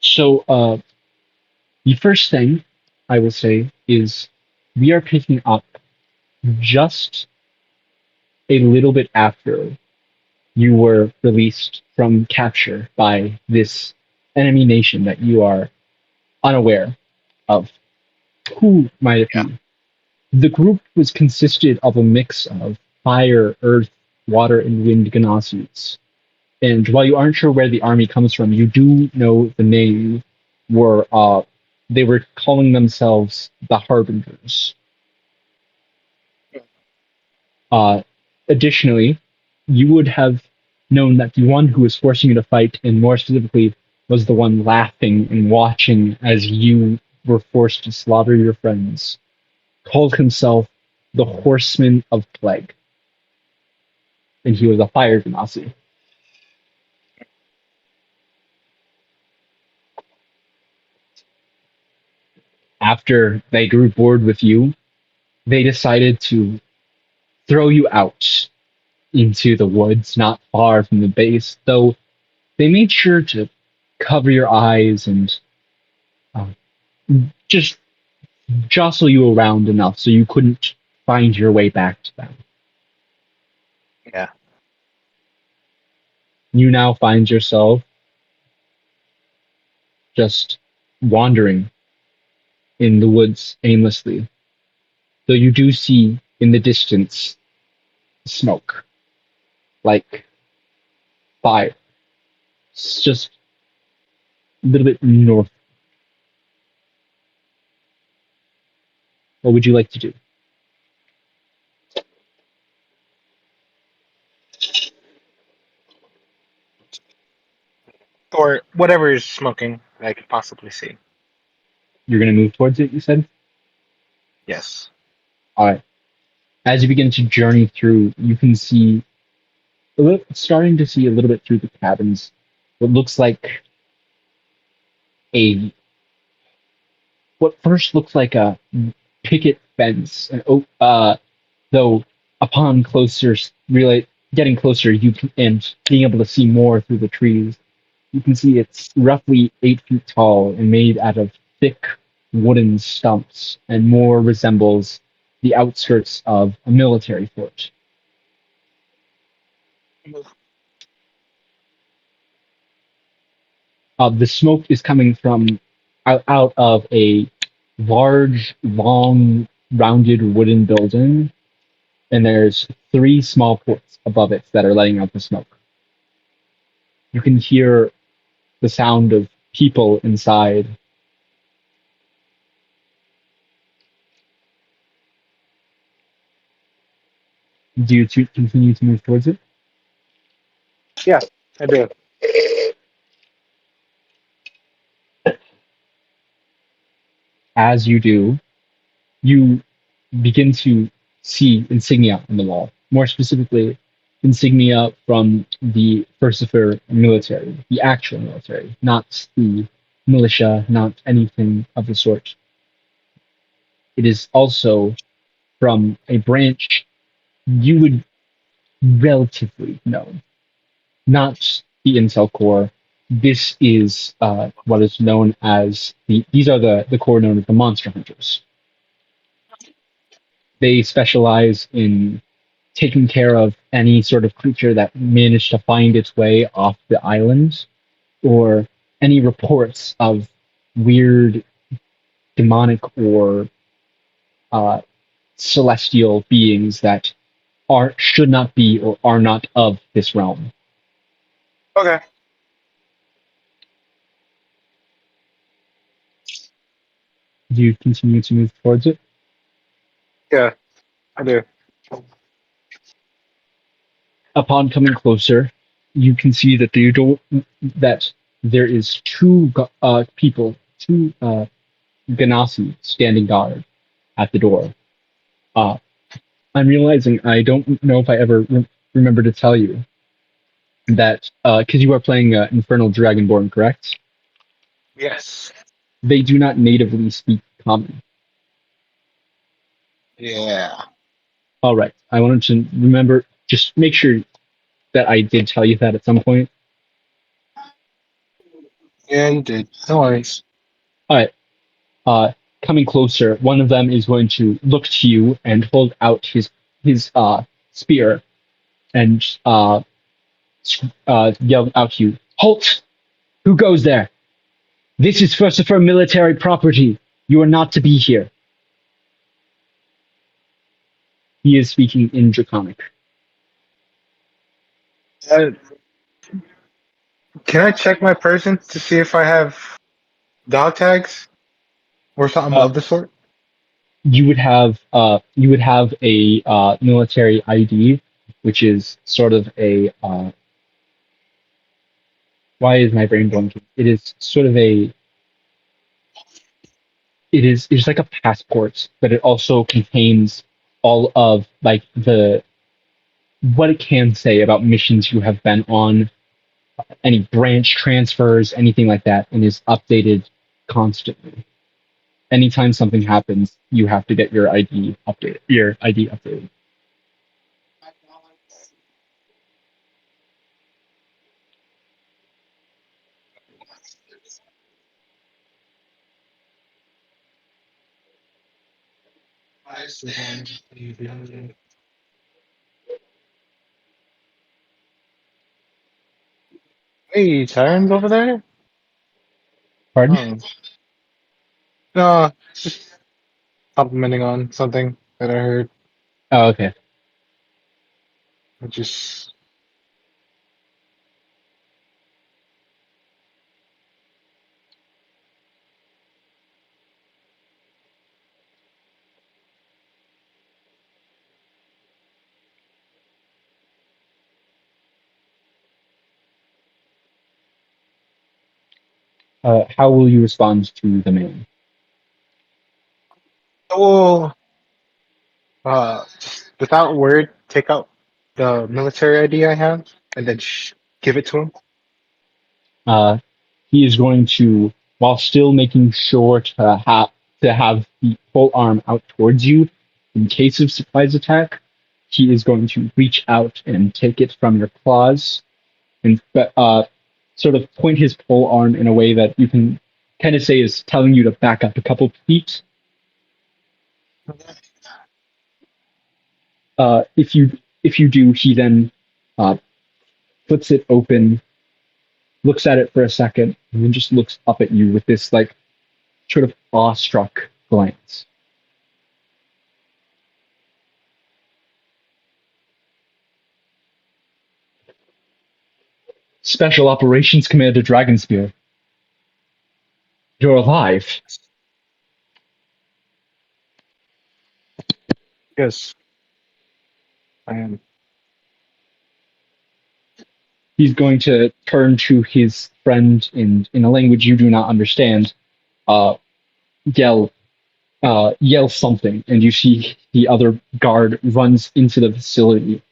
So, the first thing I will say is we are picking up just a little bit after you were released from capture by this enemy nation that you are unaware of. Who might it Yeah. be? The group was consisted of a mix of fire, earth, water, and wind Ganasis. And while you aren't sure where the army comes from, you do know the name were they were calling themselves the Harbingers. Uh, Additionally, you would have known that the one who was forcing you to fight, and more specifically, was the one laughing and watching as you were forced to slaughter your friends, called himself the Horseman of Plague, and he was a fire genasi. After they grew bored with you, they decided to throw you out into the woods not far from the base, though they made sure to cover your eyes and uh, just jostle you around enough so you couldn't find your way back to them. Yeah. You now find yourself just wandering in the woods aimlessly, though you do see in the distance smoke, like fire. It's just a little bit north. What would you like to do? Or whatever is smoking that I could possibly see. You're going to move towards it, you said? Yes. All right. As you begin to journey through, you can see, starting to see a little bit through the cabins, what looks like a, what first looks like a picket fence. Though upon really getting closer, and being able to see more through the trees, you can see it's roughly 8 feet tall and made out of thick wooden stumps, and more resembles the outskirts of a military fort. The smoke is coming from out of a large, long, rounded wooden building, and there's three small ports above it that are letting out the smoke. You can hear the sound of people inside. Do you continue to move towards it? Yeah, I do. As you do, you begin to see insignia on the wall. More specifically, insignia from the Versifer military, the actual military, not the militia, not anything of the sort. It is also from a branch you would relatively know, not the Intel Core. This is what is known as these are the core known as the Monster Hunters. They specialize in taking care of any sort of creature that managed to find its way off the island, or any reports of weird demonic or uh, celestial beings that are should not be or are not of this realm. Okay. Do you continue to move towards it? Yeah, I do. Upon coming closer, you can see that that there is two Ganassi standing guard at the door. Uh, I'm realizing I don't know if I ever remember to tell you that because you are playing Infernal Dragonborn, correct? Yes. They do not natively speak Common. Yeah. All right. I wanted to remember, just make sure that I did tell you that at some point. Yeah, you did. No worries. All right. Uh, Coming closer, one of them is going to look to you and hold out his spear and yell out to you, "Halt! Who goes there? This is Furcifer military property. You are not to be here." He is speaking in Draconic. Uh, can I check my person to see if I have dog tags or something Uh, of the sort? you would have a military ID, which is sort of a why is my brain blanking? It is sort of a it's like a passport, but it also contains all of like the what it can say about missions you have been on, any branch transfers, anything like that, and is updated constantly. Anytime something happens, you have to get your ID updated. Your ID updated. Hey, Tyrants over there? Pardon? Oh, no, just complimenting on something that I heard. Oh, okay. I just, How will you respond to the man? oh, just without word, take out the military ID I have and then give it to him. Uh, he is going to, while still making sure to have the full arm out towards you in case of surprise attack. He is going to reach out and take it from your claws and sort of point his pole arm in a way that you can kind of say is telling you to back up a couple feet. If you do, he then uh, flips it open, looks at it for a second, and then just looks up at you with this like sort of awestruck glance. Special Operations Commander Dragonspear, you're alive. Yes, I am. He's going to turn to his friend in a language you do not understand, uh, yell yell something, and you see the other guard runs into the facility.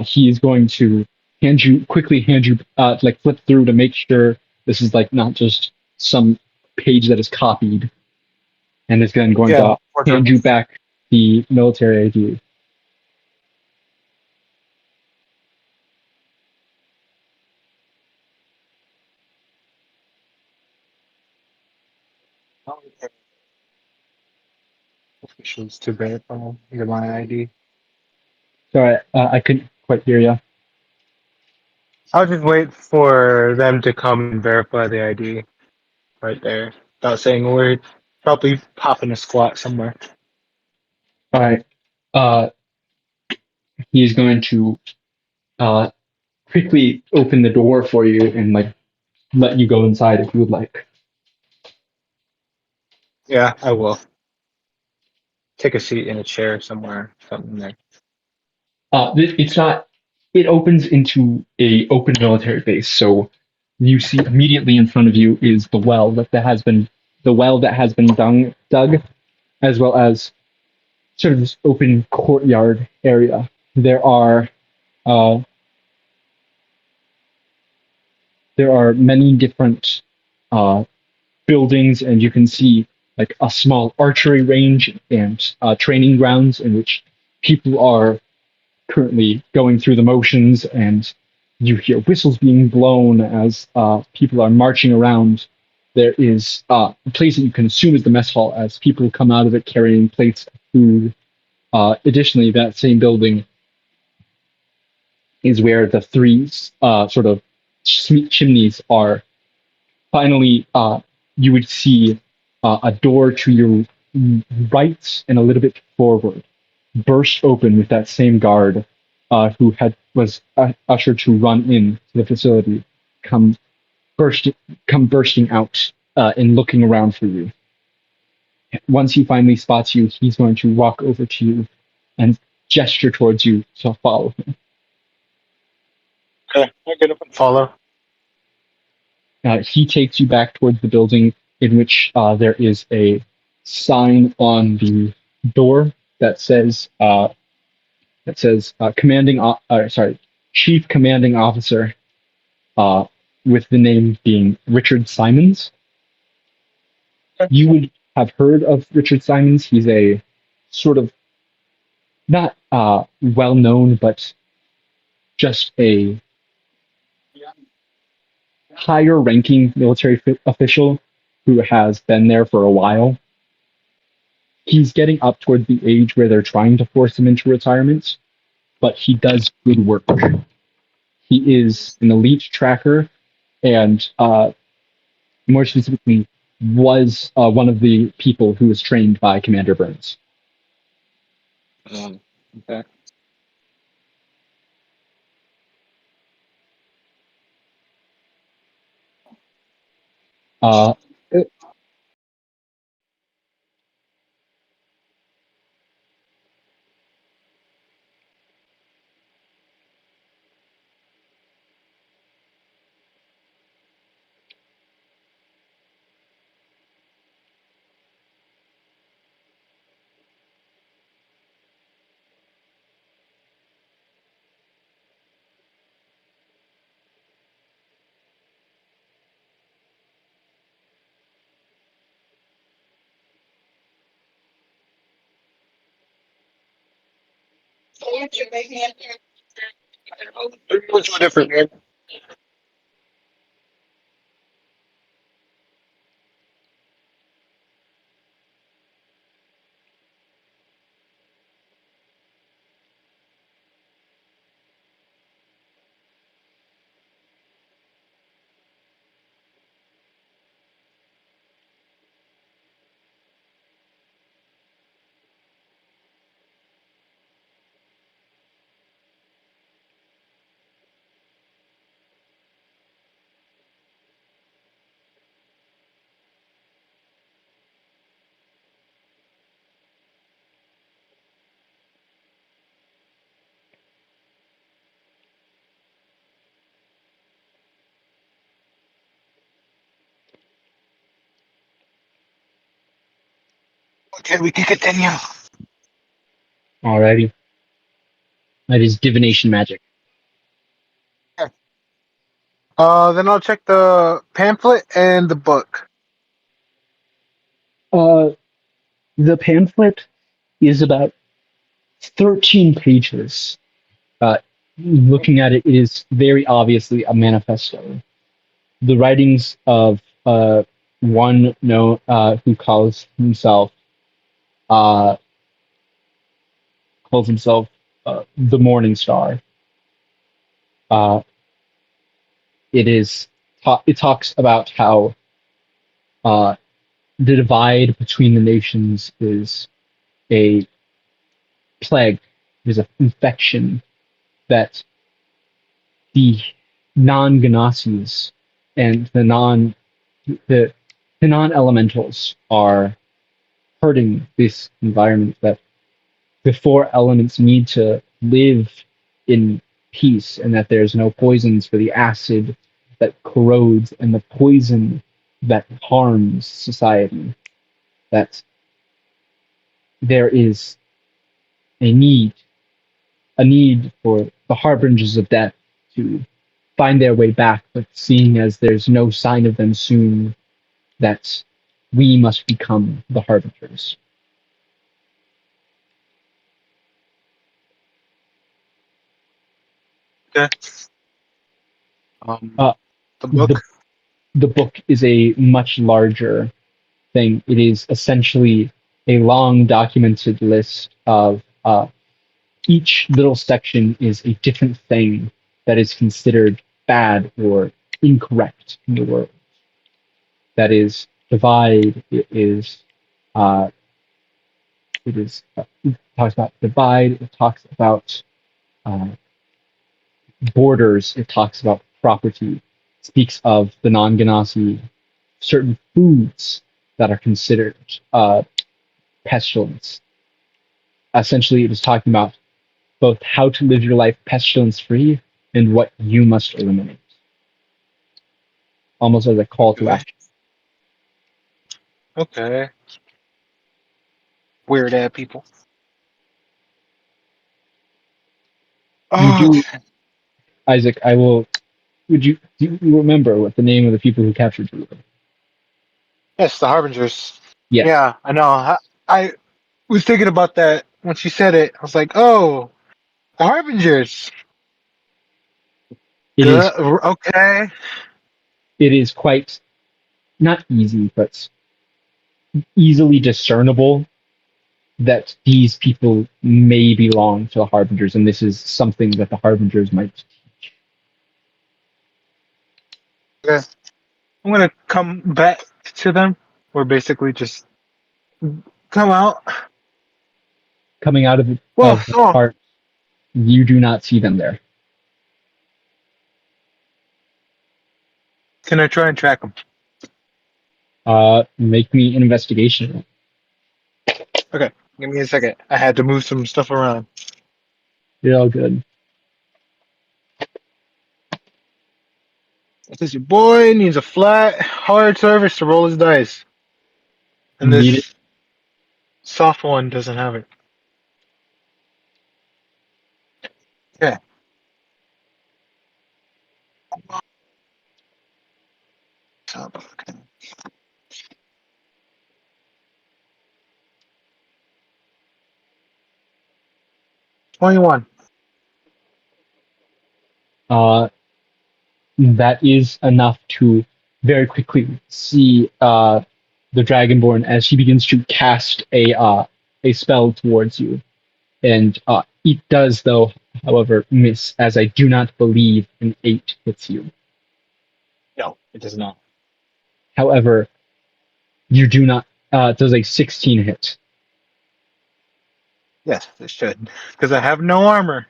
He is going to hand you like flip through to make sure this is like not just some page that is copied, and is then going Yeah, to wardrobe. hand you back the military ID. Officials to verify your my ID. Sorry, I couldn't quite hear you. I'll just wait for them to come and verify the ID right there without saying a word. Probably pop in a squat somewhere. All right. Uh, he's going to uh, quickly open the door for you and like let you go inside if you would like. Yeah, I will. Take a seat in a chair somewhere, something there. It's not. It opens into a open military base, so you see immediately in front of you is the well that has been dug, as well as sort of this open courtyard area. Uh, there are many different uh, buildings, and you can see like a small archery range and training grounds in which people are currently going through the motions, and you hear whistles being blown as people are marching around. There is a place that you can assume is the mess hall as people come out of it carrying plates of food. Additionally, that same building is where the three sort of chimneys are. Finally, you would see a door to your right and a little bit forward burst open with that same guard who had was ushered to run in to the facility come burst come bursting out and looking around for you. Once he finally spots you, he's going to walk over to you and gesture towards you to follow him. Okay, I get up and follow. He takes you back towards the building in which there is a sign on the door that says commanding sorry, chief commanding officer uh, with the name being Richard Simons. You would have heard of Richard Simons. He's a sort of not well known, but just a higher ranking military official who has been there for a while. He's getting up toward the age where they're trying to force him into retirement, but he does good work. He is an elite tracker and more specifically was one of the people who was trained by Commander Burns. Okay. Uh, Everyone's so different, man. Okay, we can continue. Alrighty, that is divination magic. Yeah. Then I'll check the pamphlet and the book. Uh, the pamphlet is about 13 pages. Uh, Looking at it, it is very obviously a manifesto. The writings of one who uh, calls himself the Morning Star. Uh, it talks about how uh, the divide between the nations is a plague, is an infection that the non-Ganasis and the, the non-elementals are hurting this environment, that the four elements need to live in peace, and that there's no poisons for the acid that corrodes and the poison that harms society. That there is a need, for the harbingers of death to find their way back, but seeing as there's no sign of them soon, that we must become the harbingers. Okay. Um, Uh, the the book. the book is a much larger thing. It is essentially a long documented list of each little section is a different thing that is considered bad or incorrect in the world. That is divide. Uh, it talks about divide. It talks about uh, borders. It talks about property. It speaks of the non-Ganassi certain foods that are considered pestilence. Essentially, it is talking about both how to live your life pestilence free and what you must eliminate, almost as a call to Okay. action. Okay. Weird ad people. You Oh, do, Isaac. I will. Do you remember what the name of the people who captured you were? yes, the Harbingers. Yes, Yeah, I know. I was thinking about that when she said it. I was like, oh, the Harbingers. it is. Good. Okay. It is quite not easy, but easily discernible that these people may belong to the Harbingers, and this is something that the Harbingers might Okay. I'm gonna come back to them. Or basically just come out. coming out Well, of the oh, cart. You do not see them there. can I try and track them? Make me an investigation. Okay. Give me a second. I had to move some stuff around. You're all good. Because your boy needs a flat, hard surface to roll his dice. And Need it. this soft one doesn't have it. Okay. Okay. 21. Uh, that is enough to very quickly see the Dragonborn as she begins to cast a spell towards you, and it does, though, however, miss, as I do not believe an 8 hits you. No, it does not. However, you do not. Does a 16 hit? Yes, it should. Because I have no armor.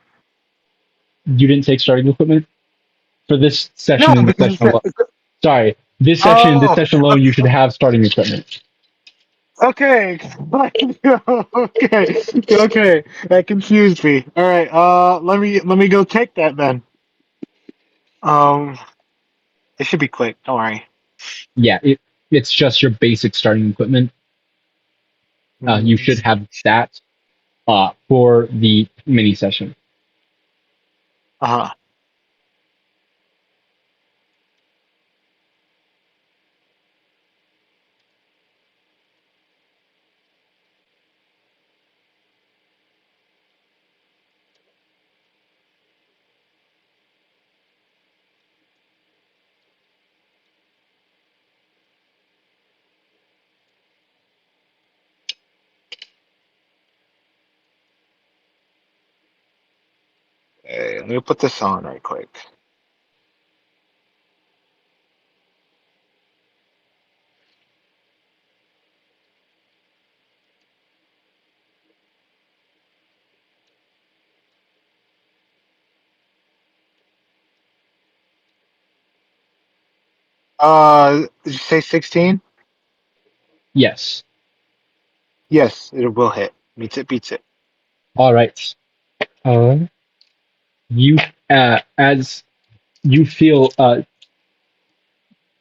You didn't take starting equipment for this No, session and this because session alone. Sorry, this session and this oh, session alone, you should have starting equipment. okay, okay, okay. That confused me. All right, let me go take that then. Um, it should be quick. Don't worry. Yeah, it's just your basic starting equipment. You should have that for the mini session. Uh-huh. Okay, let me put this on right quick. Did you say 16? Yes. Yes, it will hit. Meets it, beats it. All right. Uh, you as you feel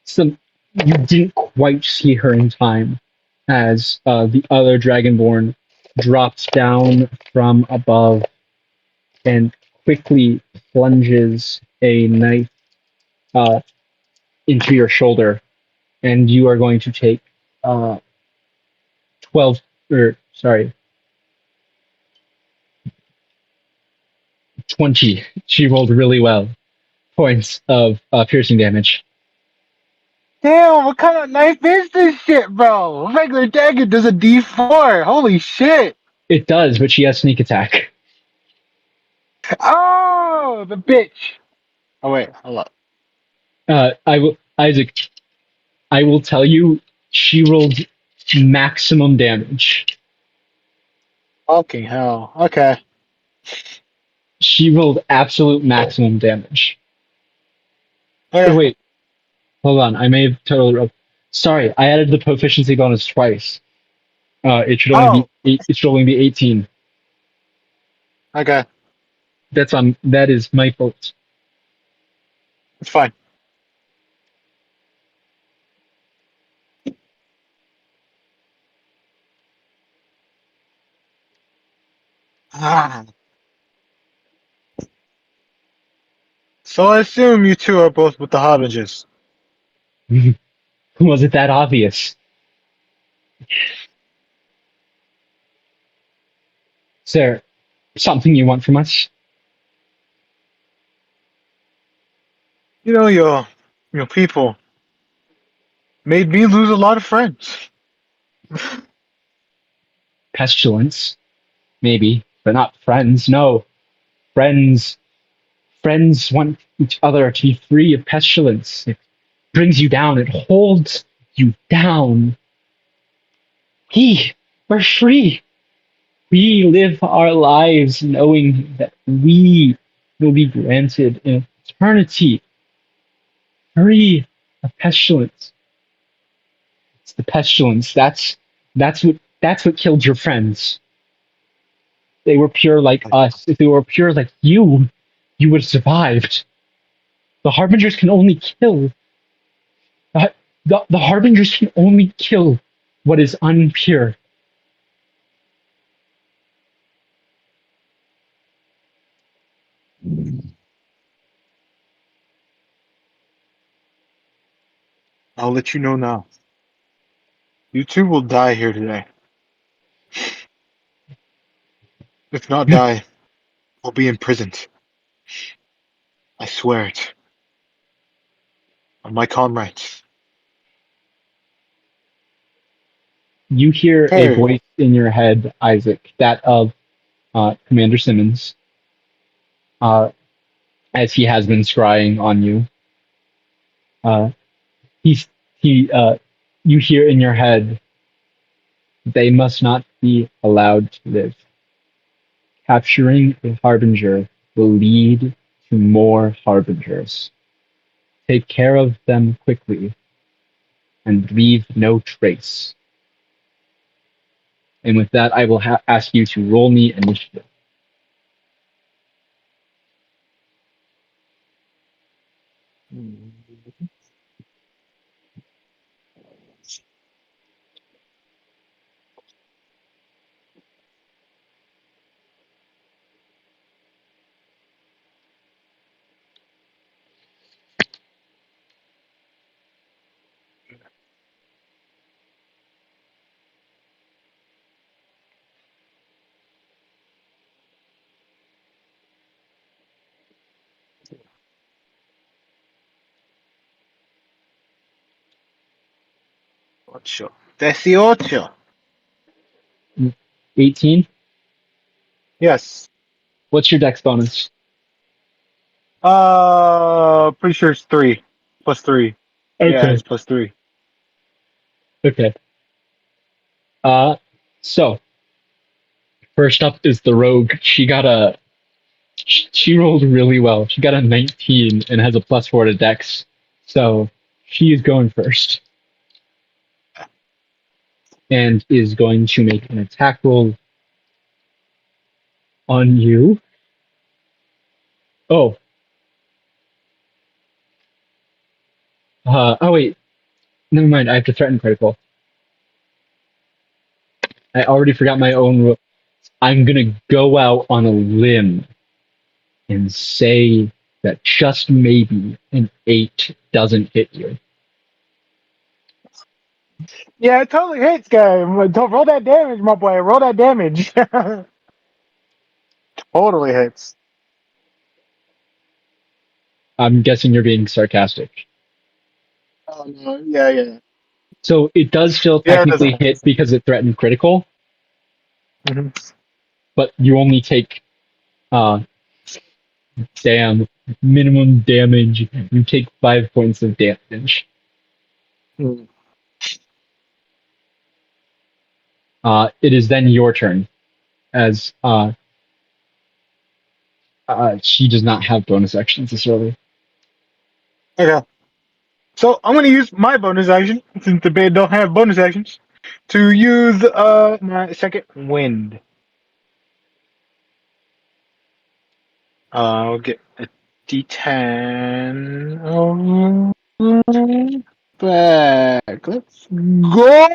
some you didn't quite see her in time as the other dragonborn drops down from above and quickly plunges a knife uh, into your shoulder, and you are going to take uh 12 or sorry 20. She rolled really well points of piercing damage. Damn, what kind of knife is this shit, bro? A regular dagger does a D4. Holy shit. It does, but she has sneak attack. Oh, the bitch. Oh, wait, hold up. I will, Isaac. I will tell you, she rolled maximum damage. Fucking hell. Okay. She rolled absolute maximum damage. Oh Okay. wait, hold on. I may have totally rolled. Sorry, I added the proficiency bonus twice. It should only be Oh, it should only be 18. okay. That is my fault. It's fine. Ah. So I assume you two are both with the Harbingers. Was it that obvious? Is there something you want from us? You know, your people made me lose a lot of friends. Pestilence, maybe, but not friends. No, friends. Friends want each other to be free of pestilence. It brings you down. It holds you down. We're free. We live our lives knowing that we will be granted an eternity free of pestilence. It's the pestilence. That's what killed your friends. They were pure like us. If they were pure like you would have survived. The harbingers can only kill. The harbingers can only kill what is unpure. I'll let you know now. You two will die here today. If not die, we'll be imprisoned. I swear it. On my comrades. You hear a Hey, voice in your head, Isaac, that of Commander Simmons, uh, as he has been scrying on you. Uh, he's he. You hear in your head, they must not be allowed to live. Capturing a harbinger will lead to more harbingers. Take care of them quickly and leave no trace. And with that, I will ask you to roll me initiative. ocho. 18. 18. Yes. What's your dex bonus? Pretty sure it's 3. Plus 3. Yeah, Okay. it's plus 3. Okay. Uh, so first up is the rogue. She rolled really well. She got a 19 and has a +4 to dex. So she is going first and is going to make an attack roll on you. Oh, oh wait, never mind. I have to threaten critical. I already forgot my own rule. I'm gonna go out on a limb and say that just maybe an 8 doesn't hit you. Yeah, it totally hits, guy. Don't roll that damage, my boy. Roll that damage. Totally hits. I'm guessing you're being sarcastic. Oh no, yeah, yeah, So it does still yeah. It doesn't technically hit. hit because it threatened critical, Mhm. but you only take uh damn minimum damage. You take 5 points of damage. Mm. It is then your turn as she does not have bonus actions this early. Okay, so I'm gonna use my bonus action since the bed don't have bonus actions to use my second wind. I'll get a D10 back. Let's go.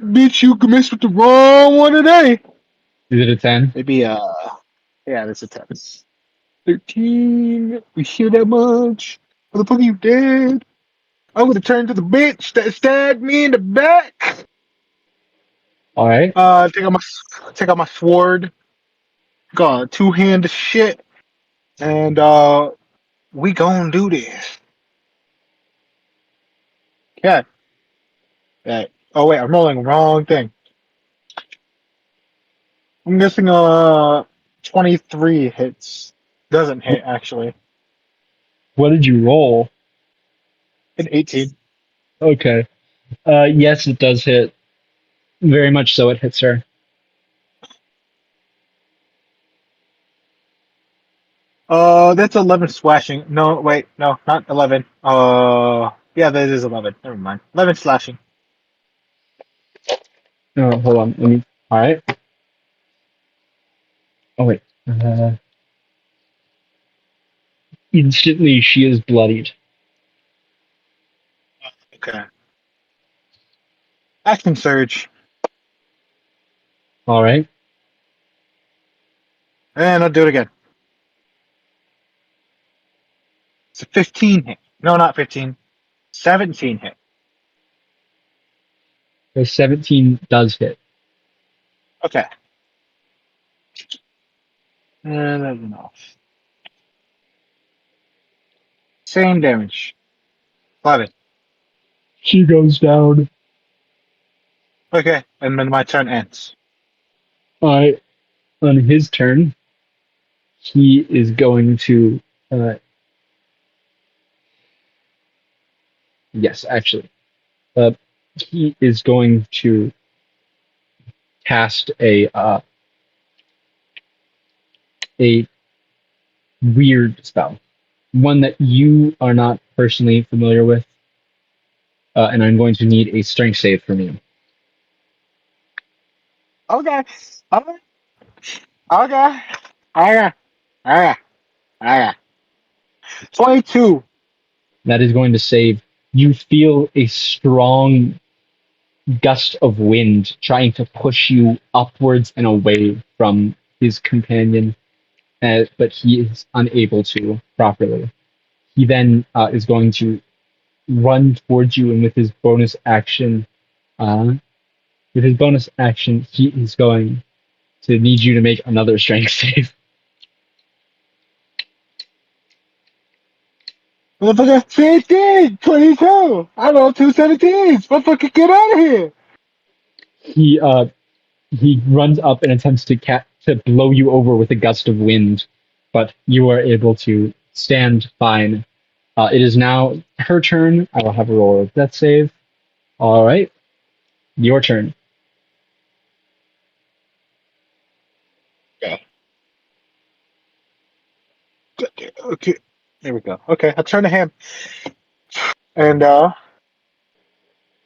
Bitch, you messed with the wrong one today. Is it a 10? Maybe yeah, that's a 10. 13. We hear that much? Motherfucker, you dead. I'm gonna turn to the bitch that stabbed me in the back. All right. Take out my sword. Got two-hand shit, and we gonna do this. Yeah. Right. Oh wait, I'm rolling the wrong thing. I'm guessing 23 hits. Doesn't hit actually. What did you roll? An 18. Okay. Yes, it does hit. Very much so. It hits her. That's 11 slashing. No, wait, no, not 11. Yeah, that is 11. Never mind. 11 slashing. Oh, hold on. Let me. All right. Oh wait. Instantly, she is bloodied. Okay. Action surge, All right. and I'll do it again. It's a 15 hit. No, not 15. 17 hit. The 17 does hit. Okay. And that's enough. Same damage. 11. She goes down. Okay, and then my turn ends. All right. On his turn, he is going to. Uh, yes, actually. Uh, he is going to cast a weird spell, one that you are not personally familiar with, and I'm going to need a strength save from you. Okay. Okay. Okay. Okay. Okay. Okay. 22. That is going to save. You feel a strong gust of wind trying to push you upwards and away from his companion, but he is unable to properly. He then is going to run towards you, and uh, with his bonus action, he is going to need you to make another strength save. Motherfucker, 15, 22. I rolled two 17s. Motherfucker, get out of here. He he runs up and attempts to blow you over with a gust of wind, but you are able to stand fine. It is now her turn. I will have a roll of death save. All right, your turn. Okay. Okay. There we go. Okay, I turn to him. And we're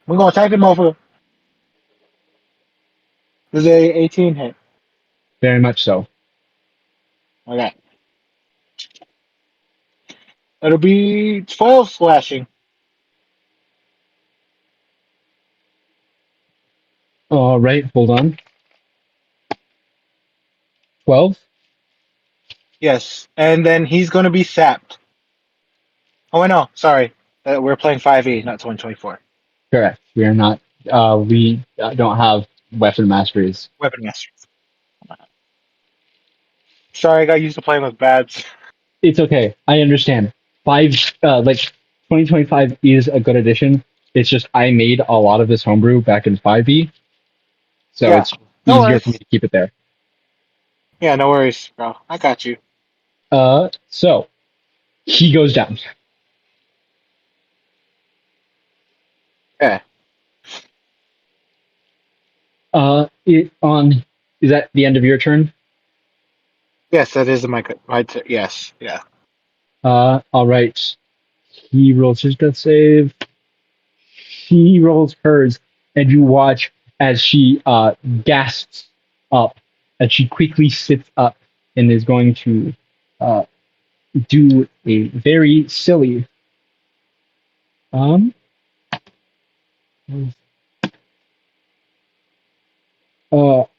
gonna attack him over. This is a 18 hit. Very much so. Okay. It'll be 12 slashing. All right, hold on. 12. Yes. And then he's gonna be sapped. Oh, I know. Sorry, we're playing 5e, not 2024. Correct. We are not. We don't have weapon masteries. Weapon Master. Sorry, I got used to playing with bads. It's okay. I understand. Five, like 2025 is a good addition. It's just I made a lot of this homebrew back in 5e, so Yeah, it's no easier for me worries. to keep it there. Yeah, no worries, bro. I got you. So he goes down. Yeah. It on is that the end of your turn? Yes, that is yes. Yeah. All right. He rolls his death save. She rolls hers, and you watch as she gasps up, and she quickly sits up and is going to uh, do a very silly. Um,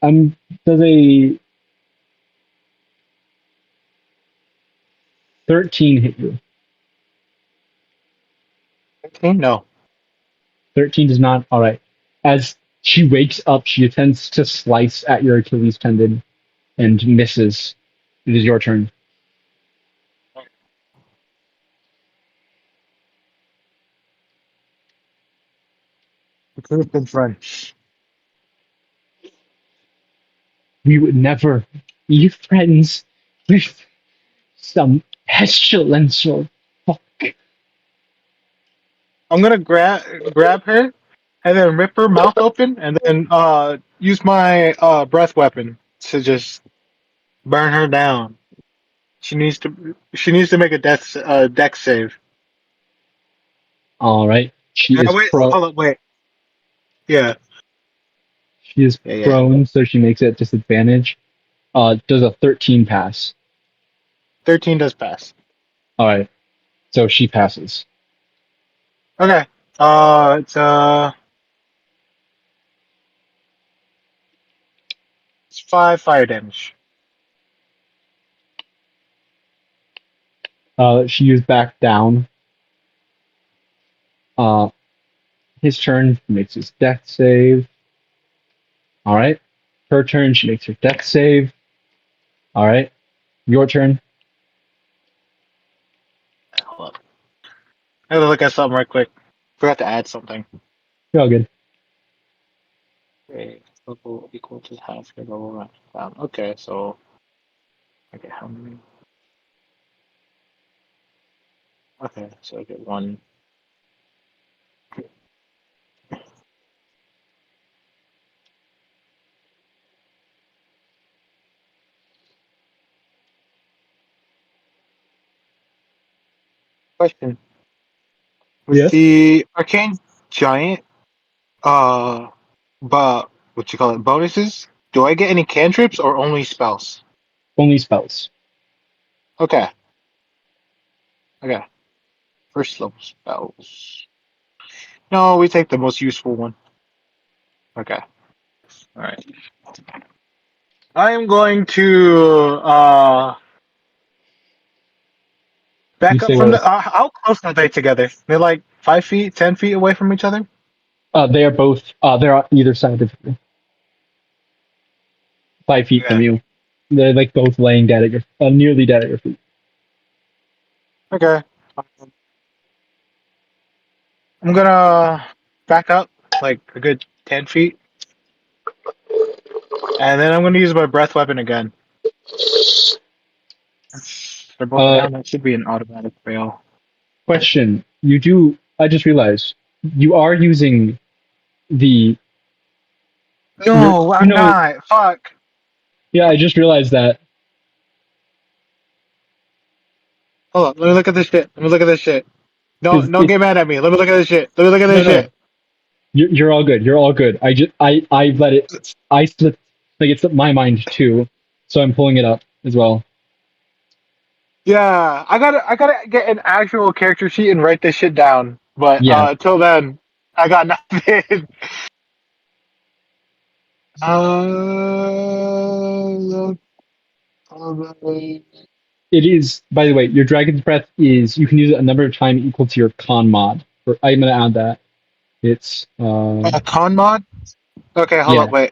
I'm does a 13 hit you? 15? No. 13 does not. All right. As she wakes up, she attempts to slice at your Achilles tendon and misses. It is your turn. We could have been friends. We would never be friends with some pestilential fuck. I'm gonna grab her and then rip her mouth open and then use my breath weapon to just burn her down. She needs to make a deck save. All right. She is Wait, pro. hold up, wait. Yeah, She is yeah. prone, so she makes it at disadvantage. Does a 13 pass? 13 does pass. All right. So she passes. Okay. It's 5 fire damage. She is back down. Uh, his turn. He makes his death save. All right. Her turn. She makes her death save. All right. Your turn. Hold up. I gotta look at something right quick. Forgot to add something. You're all good. Okay, level equal to half your level round down. Okay, so okay, how many? Okay, so I get one. Question: with Yes. the arcane giant, uh, but what you call it, bonuses? Do I get any cantrips or only spells? Only spells. Okay, okay. First level spells. No, we take the most useful one. Okay, all right. I am going to You back up say from what? the. How close are they together? They're like 5 feet, 10 feet away from each other. They are both. They're on either side of you, 5 feet from Yeah. you. They're like both laying dead at your, nearly dead at your feet. Okay. I'm gonna back up like a good 10 feet, and then I'm gonna use my breath weapon again. They're both Uh, down. That should be an automatic fail. question. You do. I just realized you are using the. No, You I'm know. not. Fuck. Yeah, I just realized that. Hold on. Let me look at this shit. Let me look at this shit. Because Don't it. get mad at me. Let me look at this shit. Let me look at No, this no. shit. You're all good. You're all good. I let it. I slipped. Like it slipped my mind too, so I'm pulling it up as well. Yeah, I gotta get an actual character sheet and write this shit down. But Yeah. till then, I got nothing. uh, It is, by the way, your dragon's breath is you can use it a number of times equal to your con mod. I'm gonna add that. It's Con mod? Okay, hold up, yeah. wait.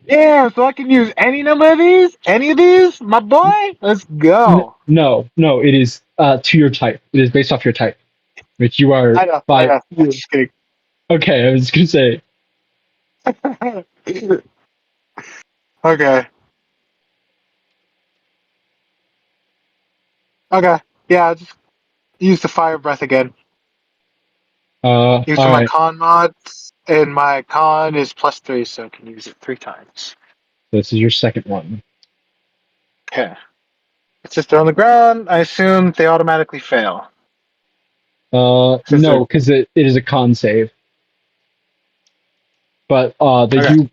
Yeah, so I can use any number of these? Any of these? My boy? Let's go. No, it is to your type. It is based off your type, which you are I know, I five. know. I'm just kidding. Okay, I was gonna say Okay. Okay. Yeah, I'll just use the fire breath again. Use all for my right. con mods, and my con is +3, so I can use it 3 times. This is your second one. Okay. It's just they're on the ground. I assume they automatically fail. Since they're No, because it is a con save. But they okay. do.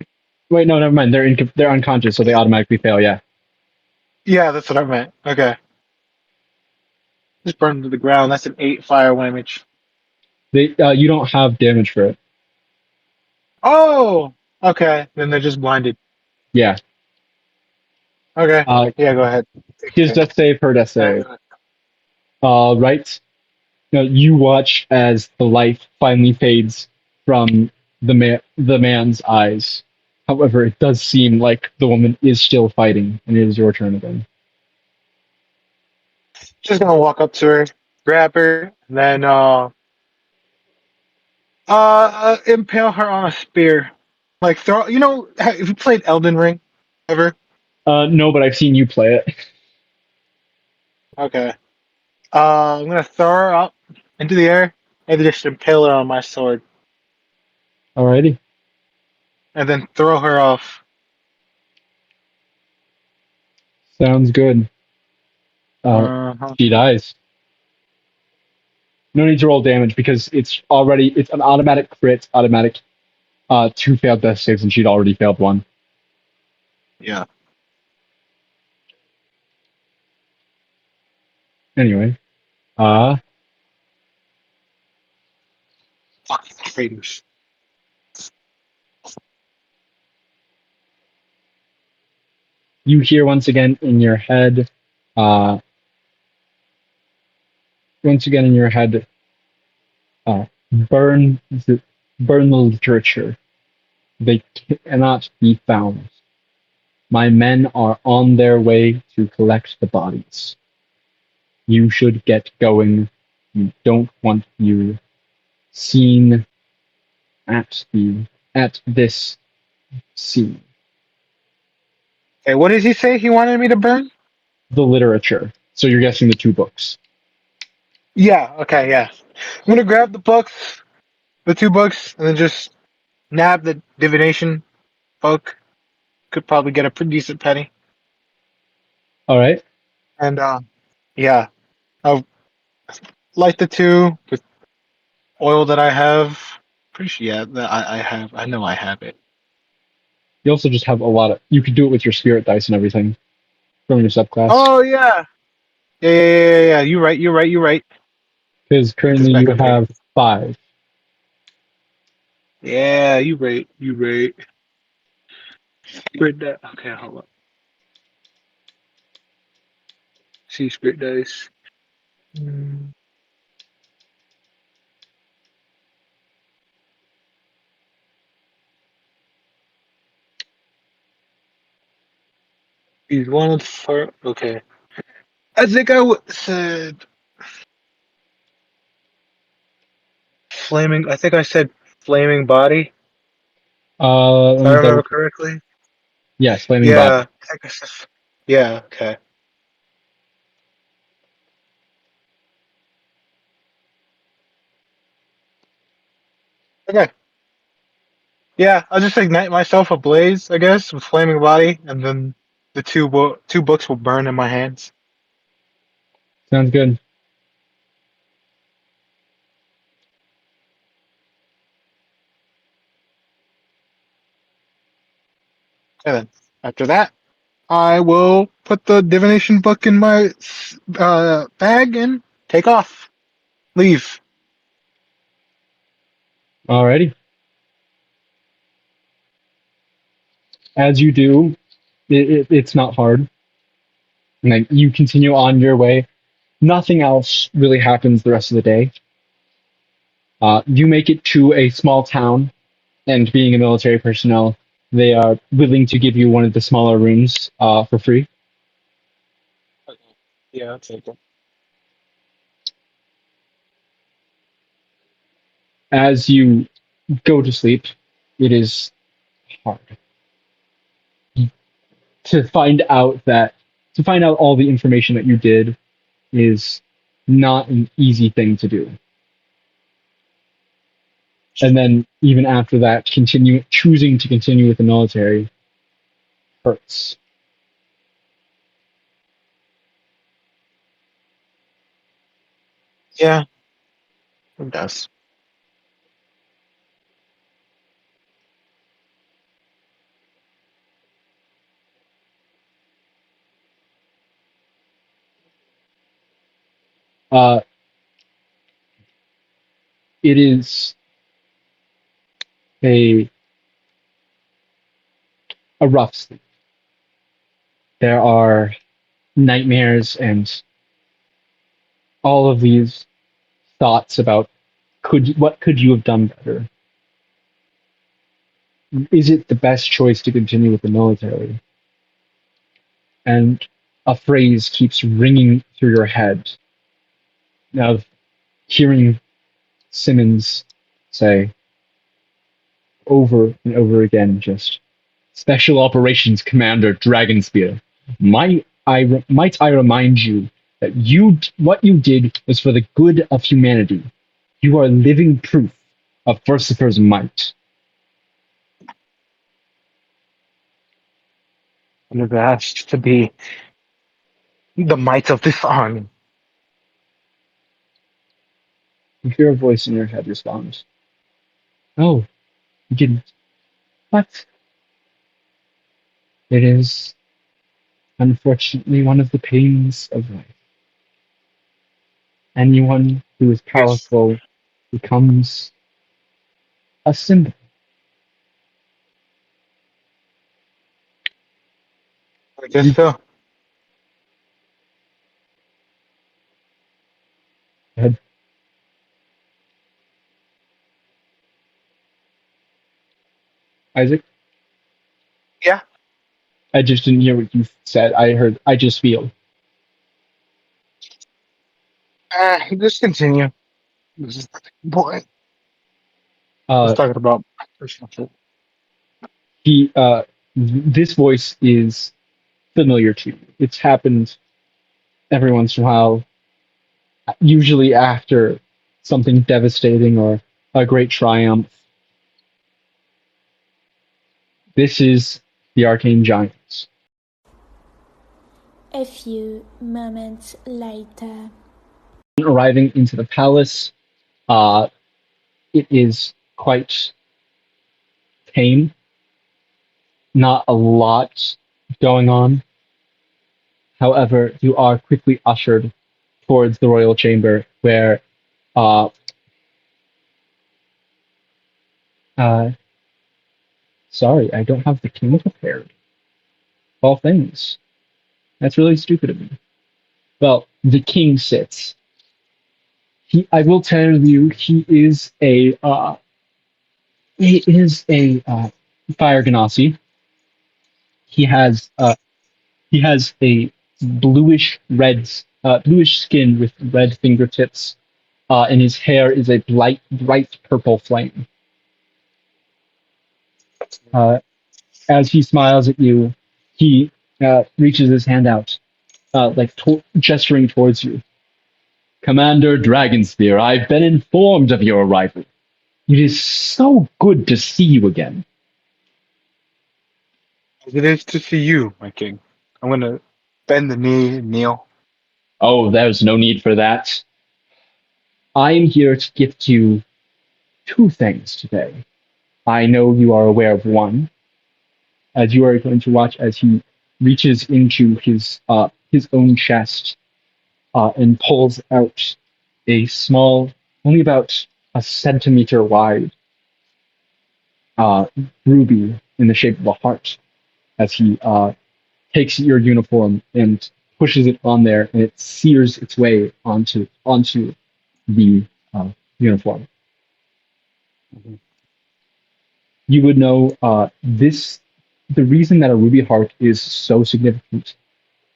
Wait, no, never mind. They're unconscious, so they automatically fail. Yeah, Yeah, that's what I meant. Okay. Just burn them to the ground. That's an 8 fire damage. they you don't have damage for it. Oh! Okay. Then they're just blinded. Yeah. Okay. Uh, Yeah, go ahead. Take his care. death save, her death save. Uh, Right. Now you watch as the light finally fades from the man's eyes. However, it does seem like the woman is still fighting, and it is your turn again. Just gonna walk up to her, grab her, and then impale her on a spear. Like throw. You know, have you played Elden Ring ever? No, but I've seen you play it. Okay. I'm gonna throw her up into the air and then just impale her on my sword, Alrighty, and then throw her off. sounds good. Uh, Uh-huh. she dies. No need to roll damage because it's an automatic crit, automatic two failed death saves, and she'd already failed one. Yeah. Anyway, uh, Fucking traitors. you hear once again in your head, uh, once again in your head, uh, burn burn the literature. They cannot be found. My men are on their way to collect the bodies. You should get going. You don't want you seen at this scene. Okay, what did he say he wanted me to burn? The literature. So you're guessing the two books. Yeah. Okay. Yeah. I'm gonna grab the books, the 2 books, and then just nab the divination book. Could probably get a pretty decent penny. All right. And yeah, I'll light the two with oil that I have. Pretty sure, yeah, that I have. I know I have it. You also just have a lot of. You could do it with your spirit dice and everything from your subclass. Oh yeah, yeah. You're right. You're right. You're right. Because Get this currently back you up here. have five. Yeah, you right. You right. Spirit dice. Okay, hold up. See spirit dice. Mm, He's one of the first. Okay. I think said flaming. I think I said flaming body, Let if I me remember double. correctly. Yes, flaming body. Yeah, I think I said. Yeah. Okay. Okay. Yeah, I'll just ignite myself a blaze, I guess, with flaming body, and then the two books will burn in my hands. Sounds good. And then after that, I will put the divination book in my bag and take off. Leave. Alrighty. As you do, it's not hard. And then you continue on your way. Nothing else really happens the rest of the day. You make it to a small town, and being a military personnel, they are willing to give you one of the smaller rooms for free. Yeah, I'll take it. As you go to sleep, it is hard to find out that to find out all the information that you did is not an easy thing to do. And then even after that, continue choosing to continue with the military hurts. Yeah, it does. Uh, it is a a rough sleep. There are nightmares and all of these thoughts about what could you have done better? Is it the best choice to continue with the military? And a phrase keeps ringing through your head of hearing Simmons say over and over again, just Special Operations Commander Dragonspear. Might I remind you that what you did was for the good of humanity. You are living proof of Versifer's might. And it has to be the might of this army. You hear a voice in your head respond, "Oh, you didn't. But it is unfortunately one of the pains of life. Anyone who is Yes, powerful becomes a symbol." I guess You so. had Isaac. Yeah. I just didn't hear what you said. I heard. I just feel. Just continue. This is boy. Just Uh, talking about personal shit. he. This voice is familiar to you. It's happened every once in a while. Usually after something devastating or a great triumph. This is the Arcane Giants. A few moments later. Arriving into the palace, uh, it is quite tame. Not a lot going on. However, you are quickly ushered towards the royal chamber, where, uh, uh, sorry, I don't have the king prepared. Of all things, that's really stupid of me. Well, the king sits. I will tell you, he is a fire ganassi. He has he has a bluish skin with red fingertips, and his hair is a bright purple flame. Uh, as he smiles at you, he reaches his hand out, gesturing towards you. Commander Dragonspear, I've been informed of your arrival. It is so good to see you again. As it is to see you, my king. I'm gonna bend the knee and kneel. Oh, there's no need for that. I am here to gift you two things today. I know you are aware of one. as you are going to watch as he reaches into his own chest and pulls out a small, only about a centimeter wide uh, ruby in the shape of a heart as he takes your uniform and pushes it on there, and it sears its way onto the uniform. Mhm. You would know this. The reason that a ruby heart is so significant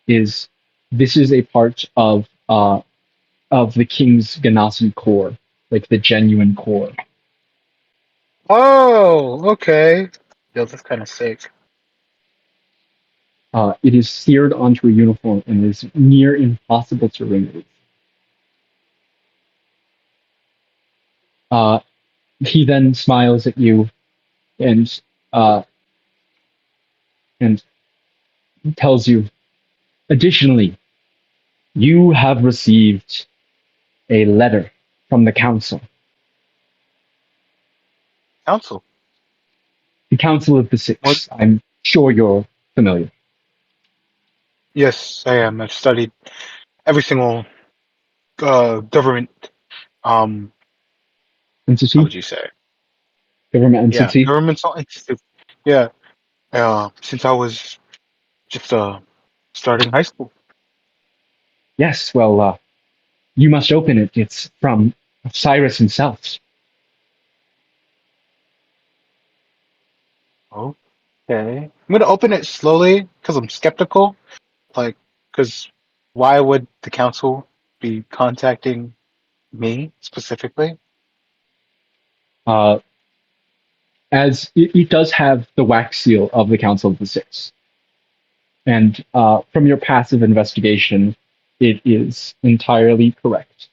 is this is a part of the king's Ganassi core, like the genuine core. Oh, okay. Yo, that's kind of sick. It is seared onto a uniform and is near impossible to remove. Uh, he then smiles at you and uh, and tells you, additionally, you have received a letter from the council. Council. The Council of the What? Six. I'm sure you're familiar. Yes, I am. I've studied every single government. Um, how Entity? would you say? Government Yeah, entity? governmental institute. Yeah. Since I was just starting high school. Yes, well, you must open it. It's from Cyrus himself. Okay. I'm gonna open it slowly because I'm skeptical. Like, because why would the council be contacting me specifically? Uh, as it does have the wax seal of the Council of the Six. And from your passive investigation, it is entirely correct.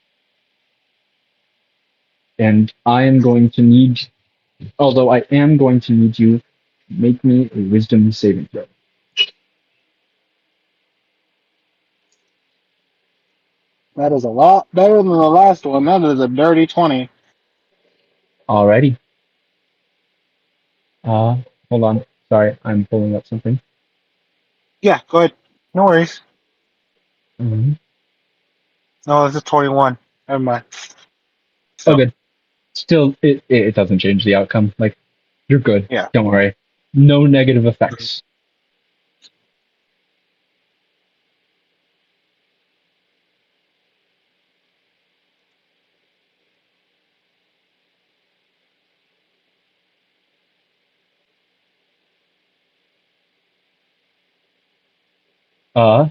And I am going to need, although I am going to need you to make me a wisdom saving throw. That is a lot better than the last one. That is a dirty 20. Alrighty. Uh, hold on. Sorry, I'm pulling up something. Yeah, go ahead. No worries. Mhm. No, it's a 21. Never mind. Oh, So, good. Still, it doesn't change the outcome. Like, you're good. yeah. Don't worry. No negative effects. Uh,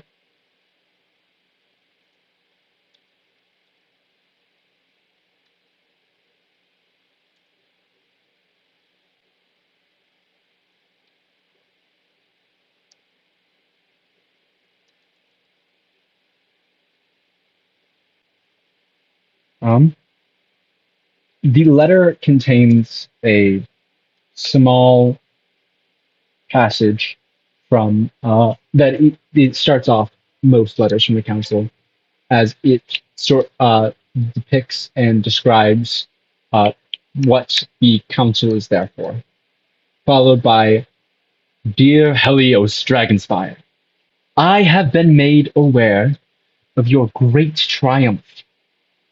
um, the letter contains a small passage from that it starts off most letters from the council as it depicts and describes uh, what the council is there for, followed by Dear Helios Dragonspire, I have been made aware of your great triumph,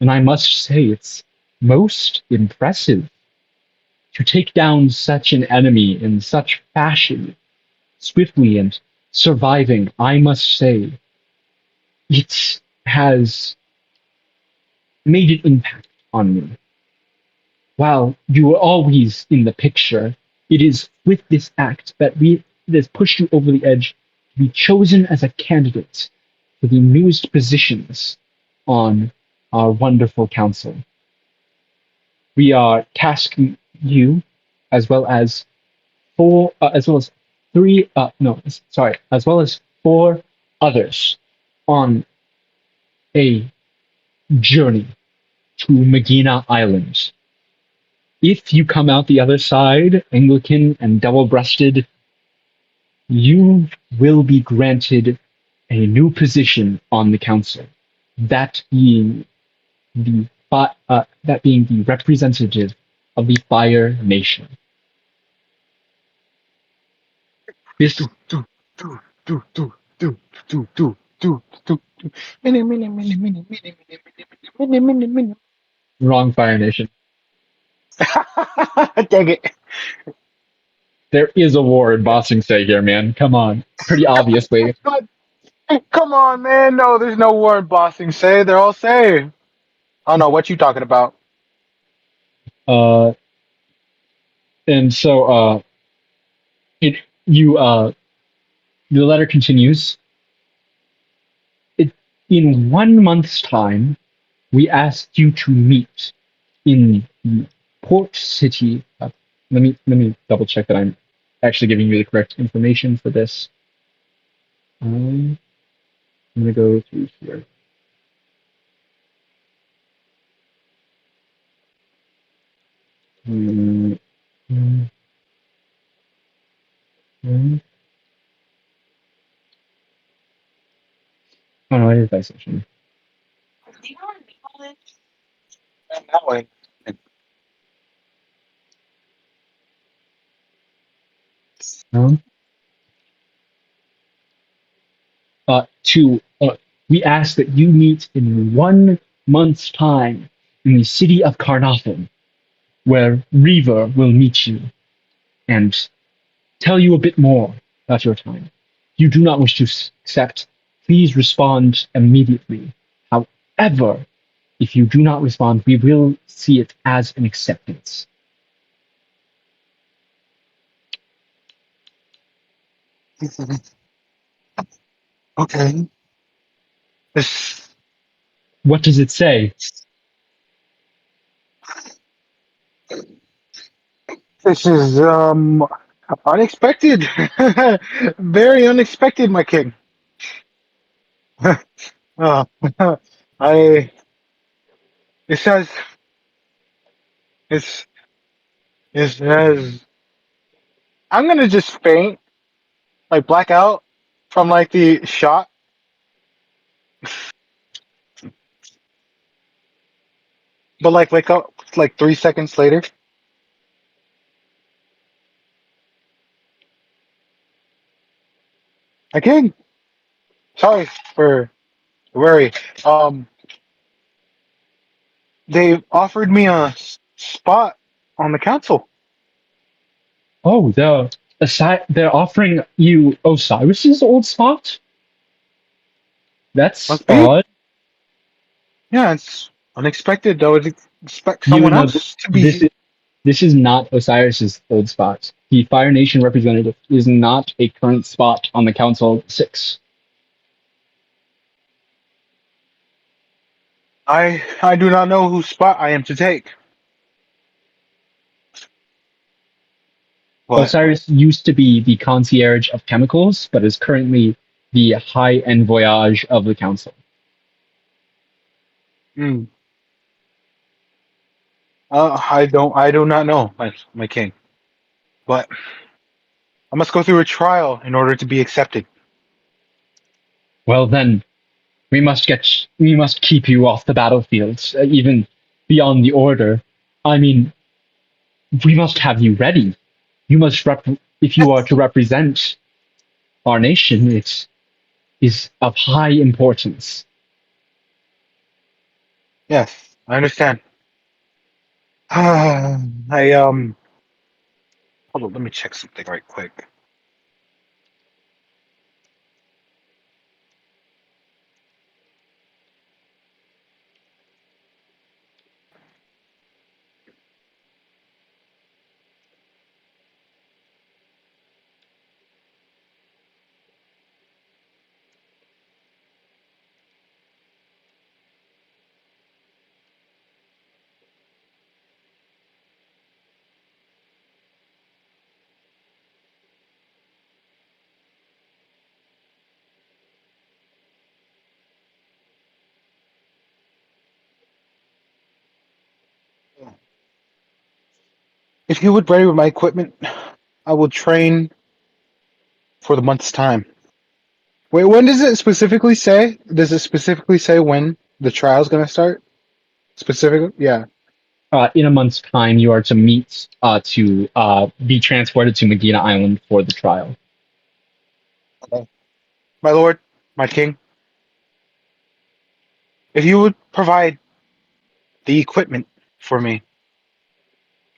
and I must say it's most impressive to take down such an enemy in such fashion, swiftly and surviving. I must say it has made an impact on me. While you were always in the picture, it is with this act that it has pushed you over the edge to be chosen as a candidate for the newest positions on our wonderful council. We are tasking you, as well as as well as three, no, sorry, as well as four others on a journey to Magina Island. If you come out the other side, Anglican and double-breasted, you will be granted a new position on the council. That being that being the representative of the Fire Nation. This do, do, do, do, do, do, do, do, do, do. Mini, mini, mini, mini, mini, mini, mini, mini, mini. wrong Fire Nation. Dang it. There is a war in Bossing Say here, man. Come on. Pretty obviously. God, come on, man. No, there's no war in Bossing. Say, they're all safe. I don't know what you talking about. Uh, and so it you the letter continues. It, in 1 month's time, we asked you to meet in the port city. Let me double check that I'm actually giving you the correct information for this. I'm gonna go through here. Mm, mm, mm. Oh no, it is by session. That way. Um, to we ask that you meet in 1 month's time in the city of Carnathan, where Reaver will meet you and tell you a bit more about your time. If you do not wish to accept, please respond immediately. However, if you do not respond, we will see it as an acceptance. Okay. This What does it say? this is unexpected. Very unexpected, my king. uh, I it says it's it says I'm gonna just faint, like black out from like the shot, but like wake up like 3 seconds later. I king. Sorry for the worry. Um, they offered me a spot on the council. Oh, they're offering you Osiris's old spot? That's Must be. odd. Yeah, it's unexpected. I would expect You someone know, else to this be. is this is not Osiris's old spot. The Fire Nation representative is not a current spot on the Council 6. I do not know whose spot I am to take. But Osiris used to be the concierge of chemicals, but is currently the high end voyage of the Council. mm, I do not know, my king. But I must go through a trial in order to be accepted. Well, then we must keep you off the battlefield, even beyond the order. I mean, we must have you ready. You must if you are to represent our nation, it is of high importance. Yes, I understand. I hold on, let me check something right quick. If you would ready with my equipment, I will train for the month's time. Wait, when does it specifically say? Does it specifically say when the trial's gonna start? Specifically? Yeah. In a month's time, you are to meet to be transported to Medina Island for the trial. My lord, my king, if you would provide the equipment for me,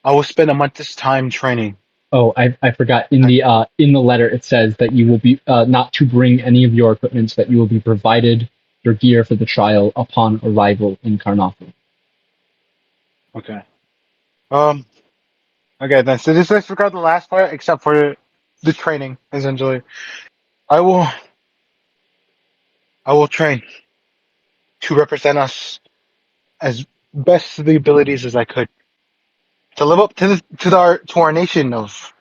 I will spend a month's time training. Oh, I forgot. In the letter, it says that you will be not to bring any of your equipment. That you will be provided your gear for the trial upon arrival in Karnatha. Okay. Um. Okay then. So this disregard the last part, except for the training. Essentially, I will. I will train to represent us as best to the abilities as I could to live up to our nation of.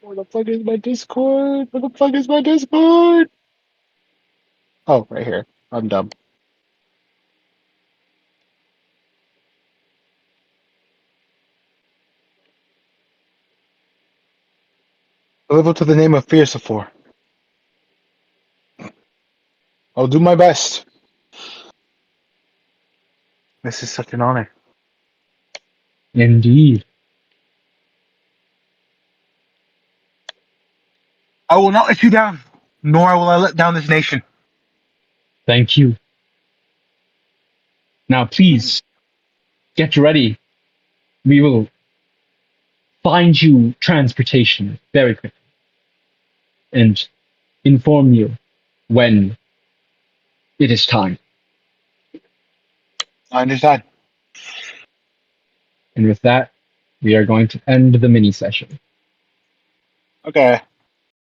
Where the fuck is my Discord? Where the fuck is my Discord? Oh, right here. I'm dumb. I live up to the name of Fiercefor. I'll do my best. This is such an honor. Indeed. I will not let you down, nor will I let down this nation. Thank you. Now, please get ready. We will find you transportation very quickly and inform you when it is time. I understand. And with that, we are going to end the mini session. Okay.